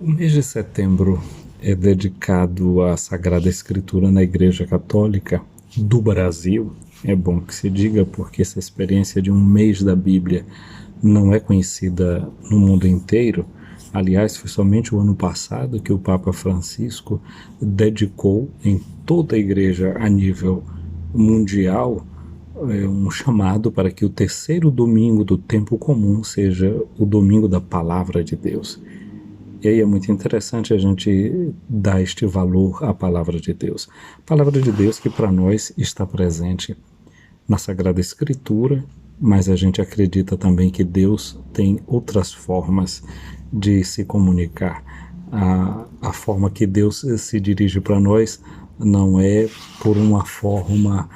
O mês de setembro é dedicado à Sagrada Escritura na Igreja Católica do Brasil. É bom que se diga, porque essa experiência de um mês da Bíblia não é conhecida no mundo inteiro. Aliás, foi somente o ano passado que o Papa Francisco dedicou em toda a igreja a nível mundial um chamado para que o terceiro domingo do tempo comum seja o domingo da Palavra de Deus. E aí é muito interessante a gente dar este valor à palavra de Deus. A palavra de Deus que para nós está presente na Sagrada Escritura, mas a gente acredita também que Deus tem outras formas de se comunicar. A forma que Deus se dirige para nós não é por uma forma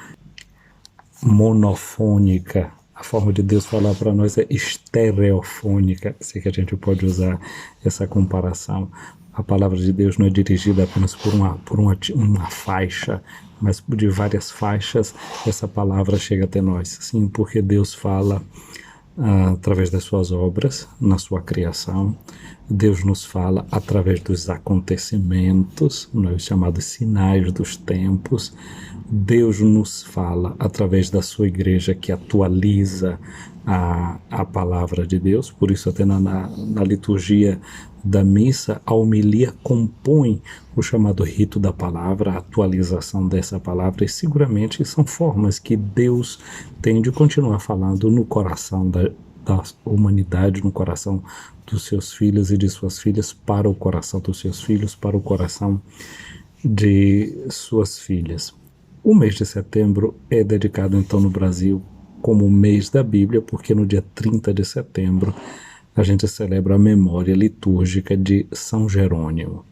monofônica. A forma de Deus falar para nós é estereofônica, se que a gente pode usar essa comparação. A palavra de Deus não é dirigida apenas por uma faixa, mas de várias faixas essa palavra chega até nós. Sim, porque Deus fala através das suas obras, na sua criação. Deus nos fala através dos acontecimentos, os chamados sinais dos tempos. Deus nos fala através da sua igreja que atualiza a palavra de Deus. Por isso até na liturgia da missa, a homilia compõe o chamado rito da palavra, a atualização dessa palavra, e seguramente são formas que Deus tem de continuar falando no coração da humanidade, no coração dos seus filhos e de suas filhas, para o coração dos seus filhos, para o coração de suas filhas. O mês de setembro é dedicado então no Brasil como o mês da Bíblia, porque no dia 30 de setembro a gente celebra a memória litúrgica de São Jerônimo.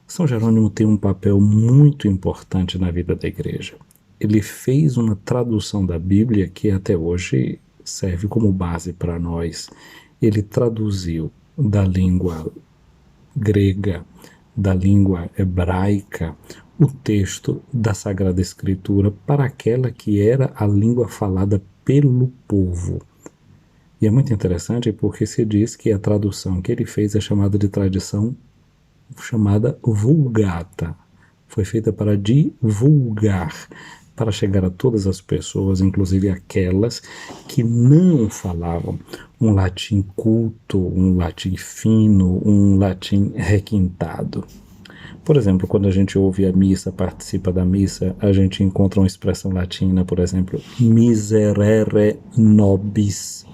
São Jerônimo tem um papel muito importante na vida da igreja. Ele fez uma tradução da Bíblia que até hoje serve como base para nós. Ele traduziu da língua grega, da língua hebraica, o texto da Sagrada Escritura para aquela que era a língua falada pelo povo. E é muito interessante porque se diz que a tradução que ele fez é chamada de tradição chamada Vulgata. Foi feita para divulgar, para chegar a todas as pessoas, inclusive aquelas que não falavam um latim culto, um latim fino, um latim requintado. Por exemplo, quando a gente ouve a missa, participa da missa, a gente encontra uma expressão latina, por exemplo, miserere nobis,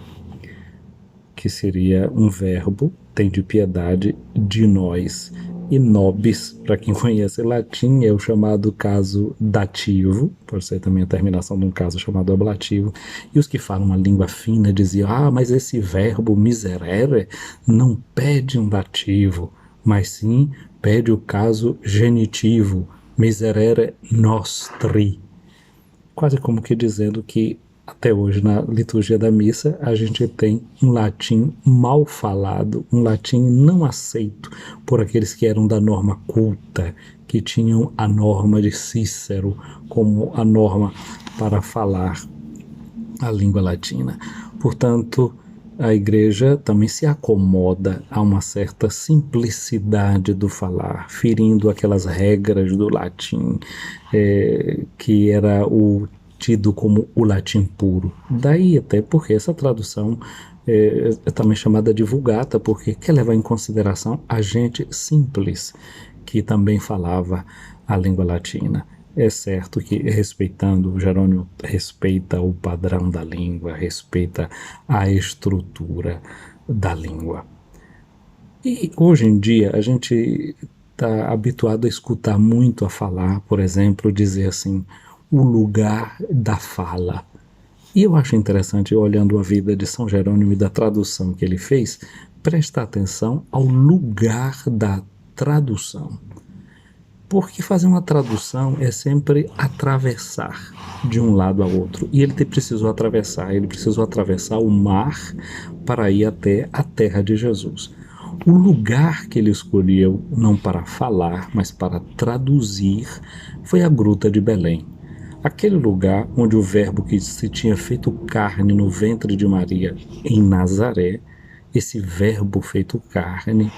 que seria um verbo, tem de piedade de nós. E nobis, para quem conhece latim, é o chamado caso dativo, pode ser também a terminação de um caso chamado ablativo. E os que falam uma língua fina diziam, mas esse verbo miserere não pede um dativo, mas sim pede o caso genitivo, miserere nostri. Quase como que dizendo que até hoje na liturgia da missa a gente tem um latim mal falado, um latim não aceito por aqueles que eram da norma culta, que tinham a norma de Cícero como a norma para falar a língua latina. Portanto, a igreja também se acomoda a uma certa simplicidade do falar, ferindo aquelas regras do latim, que era tido como o latim puro. Daí até porque essa tradução é também chamada de Vulgata, porque quer levar em consideração a gente simples, que também falava a língua latina. É certo que respeitando, Jerônimo respeita o padrão da língua, respeita a estrutura da língua. E hoje em dia a gente está habituado a escutar muito a falar, por exemplo, dizer assim, o lugar da fala. E eu acho interessante, olhando a vida de São Jerônimo e da tradução que ele fez, prestar atenção ao lugar da tradução. Porque fazer uma tradução é sempre atravessar de um lado ao outro. E ele precisou atravessar o mar para ir até a terra de Jesus. O lugar que ele escolheu, não para falar, mas para traduzir, foi a Gruta de Belém. Aquele lugar onde o verbo que se tinha feito carne no ventre de Maria, em Nazaré, esse verbo feito carne,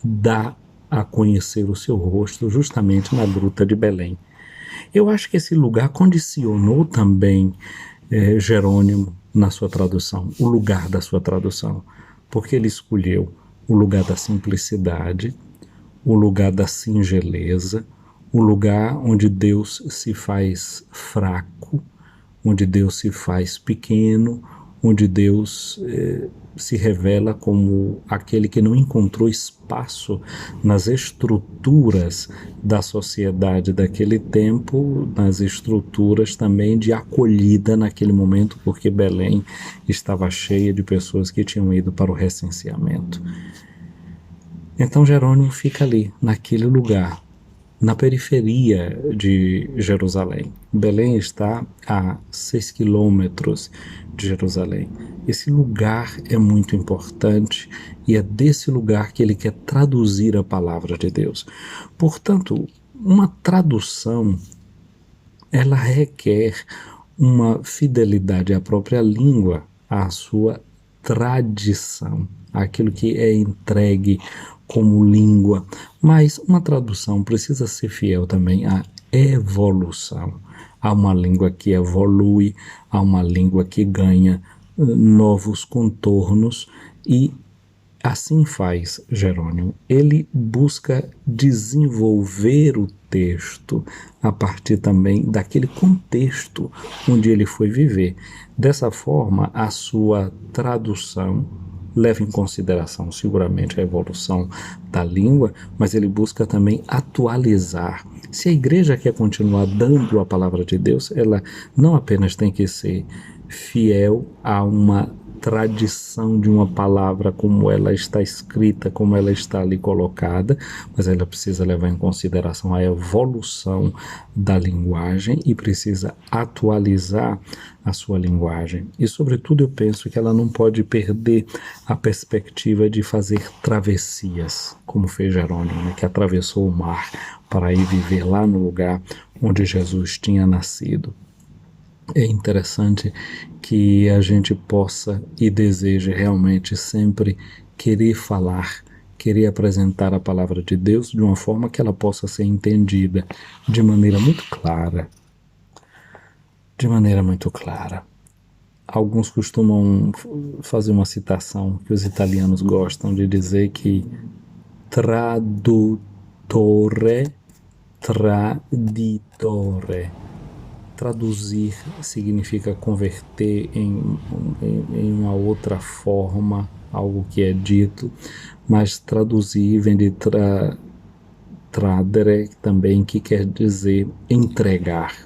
dá a conhecer o seu rosto justamente na gruta de Belém. Eu acho que esse lugar condicionou também Jerônimo na sua tradução, o lugar da sua tradução, porque ele escolheu o lugar da simplicidade, o lugar da singeleza, o lugar onde Deus se faz fraco, onde Deus se faz pequeno, onde Deus se revela como aquele que não encontrou espaço nas estruturas da sociedade daquele tempo, nas estruturas também de acolhida naquele momento, porque Belém estava cheia de pessoas que tinham ido para o recenseamento. Então Jerônimo fica ali, naquele lugar, na periferia de Jerusalém. Belém está a 6 quilômetros de Jerusalém. Esse lugar é muito importante e é desse lugar que ele quer traduzir a palavra de Deus. Portanto, uma tradução, ela requer uma fidelidade à própria língua, à sua tradição, aquilo que é entregue como língua, mas uma tradução precisa ser fiel também à evolução. Há uma língua que evolui, há uma língua que ganha novos contornos e assim faz Jerônimo. Ele busca desenvolver o texto a partir também daquele contexto onde ele foi viver. Dessa forma, a sua tradução leva em consideração seguramente a evolução da língua, mas ele busca também atualizar. Se a igreja quer continuar dando a palavra de Deus, ela não apenas tem que ser fiel a uma tradição de uma palavra como ela está escrita, como ela está ali colocada, mas ela precisa levar em consideração a evolução da linguagem e precisa atualizar a sua linguagem. E, sobretudo, eu penso que ela não pode perder a perspectiva de fazer travessias, como fez Jerônimo, né, que atravessou o mar para ir viver lá no lugar onde Jesus tinha nascido. É interessante que a gente possa e deseje realmente sempre querer falar, querer apresentar a palavra de Deus de uma forma que ela possa ser entendida de maneira muito clara. De maneira muito clara. Alguns costumam fazer uma citação que os italianos gostam de dizer que traduttore, traditore. Traduzir significa converter em uma outra forma algo que é dito, mas traduzir vem de tradere também, que quer dizer entregar.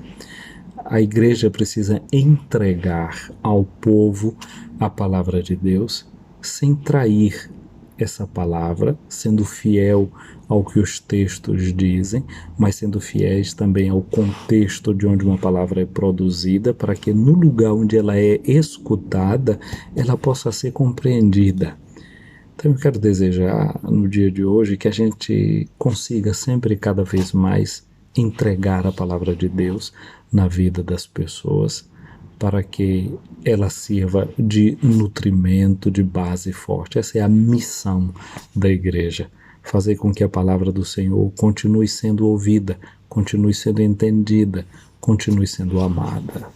A igreja precisa entregar ao povo a palavra de Deus sem trair essa palavra, sendo fiel ao que os textos dizem, mas sendo fiéis também ao contexto de onde uma palavra é produzida, para que no lugar onde ela é escutada, ela possa ser compreendida. Então eu quero desejar no dia de hoje que a gente consiga sempre cada vez mais entregar a palavra de Deus na vida das pessoas, para que ela sirva de nutrimento, de base forte. Essa é a missão da igreja, fazer com que a palavra do Senhor continue sendo ouvida, continue sendo entendida, continue sendo amada.